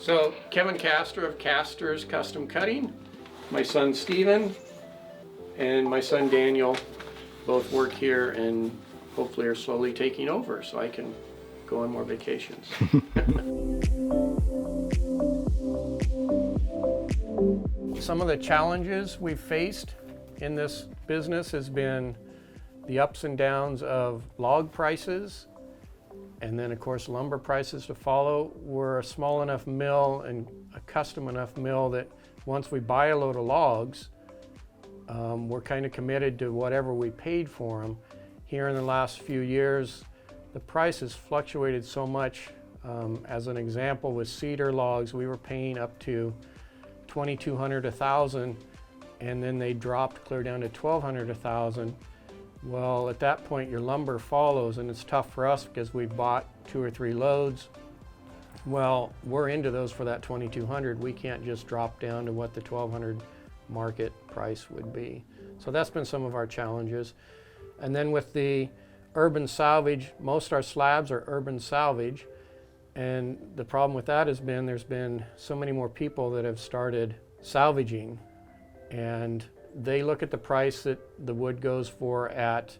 So Kevin Kaster of Kaster's Custom Cutting, my son Steven, and my son Daniel both work here and hopefully are slowly taking over so I can go on more vacations. Some of the challenges we've faced in this business has been the ups and downs of log prices, and then of course lumber prices to follow. We're a small enough mill and a custom enough mill that once we buy a load of logs, we're kind of committed to whatever we paid for them. Here in the last few years, the prices fluctuated so much. As an example, with cedar logs, we were paying up to $2,200, $1,000, and then they dropped clear down to $1,200, $1,000. Well, at that point, your lumber follows, and it's tough for us because we bought 2 or 3 loads. Well, we're into those for that $2,200. We can't just drop down to what the $1,200 market price would be. So that's been some of our challenges. And then with the urban salvage, most of our slabs are urban salvage. And the problem with that has been there's been so many more people that have started salvaging, and they look at the price that the wood goes for at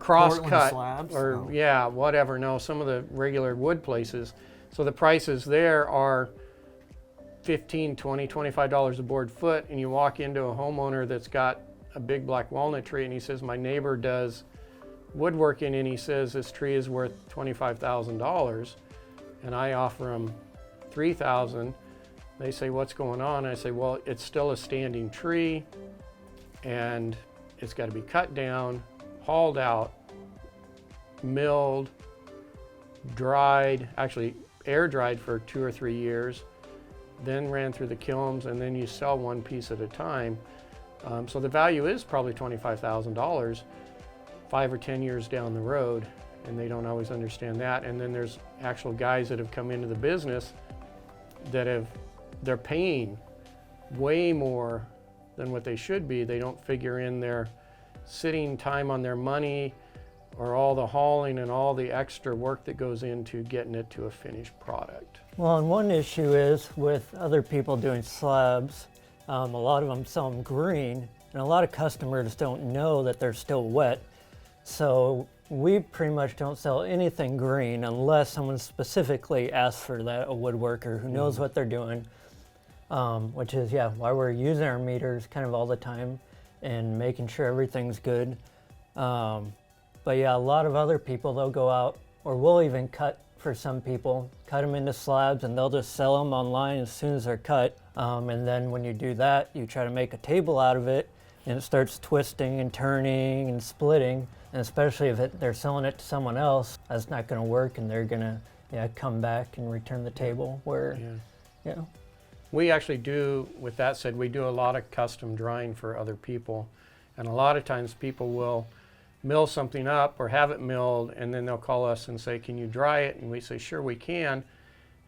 cross-cut slabs? or Oh. yeah, whatever. No, some of the regular wood places. So the prices there are $15, $20, $25 a board foot, and you walk into a homeowner that's got a big black walnut tree and he says, my neighbor does woodworking and he says this tree is worth $25,000, and I offer him $3,000. They say, what's going on? I say, well, it's still a standing tree and it's got to be cut down, hauled out, milled, dried, actually air dried for 2 or 3 years, then ran through the kilns, and then you sell one piece at a time. So the value is probably $25,000 5 or 10 years down the road, and they don't always understand that. And then there's actual guys that have come into the business that they're paying way more than what they should be. They don't figure in their sitting time on their money or all the hauling and all the extra work that goes into getting it to a finished product. Well, and one issue is with other people doing slabs, a lot of them sell them green, and a lot of customers don't know that they're still wet. So we pretty much don't sell anything green unless someone specifically asks for that, a woodworker who knows what they're doing, which is, why we're using our meters kind of all the time and making sure everything's good. But yeah, a lot of other people, they'll go out, or we'll even cut for some people, cut them into slabs, and they'll just sell them online as soon as they're cut. And then when you do that, you try to make a table out of it, and it starts twisting and turning and splitting. And especially if they're selling it to someone else, that's not going to work, and they're going to come back and return the table. Where, We actually do, with that said, we do a lot of custom drying for other people. And a lot of times people will mill something up or have it milled, and then they'll call us and say, can you dry it? And we say, sure, we can.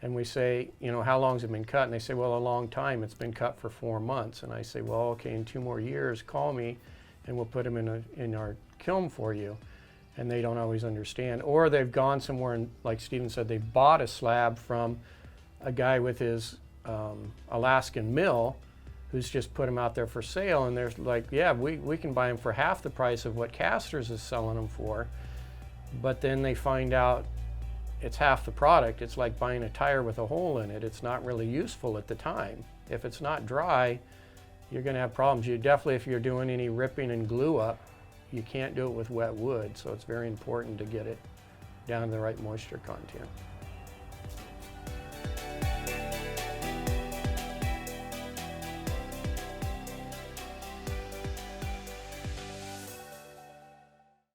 And we say, how long's it been cut? And they say, well, a long time. It's been cut for 4 months. And I say, well, okay, in 2 more years, call me and we'll put them in our kiln for you. And they don't always understand. Or they've gone somewhere and, like Steven said, they bought a slab from a guy with his Alaskan mill who's just put them out there for sale, and they're like, yeah, we can buy them for half the price of what Kaster's is selling them for. But then they find out it's half the product. It's like buying a tire with a hole in it. It's not really useful at the time. If it's not dry, you're going to have problems. You definitely, if you're doing any ripping and glue up, you can't do it with wet wood. So it's very important to get it down to the right moisture content.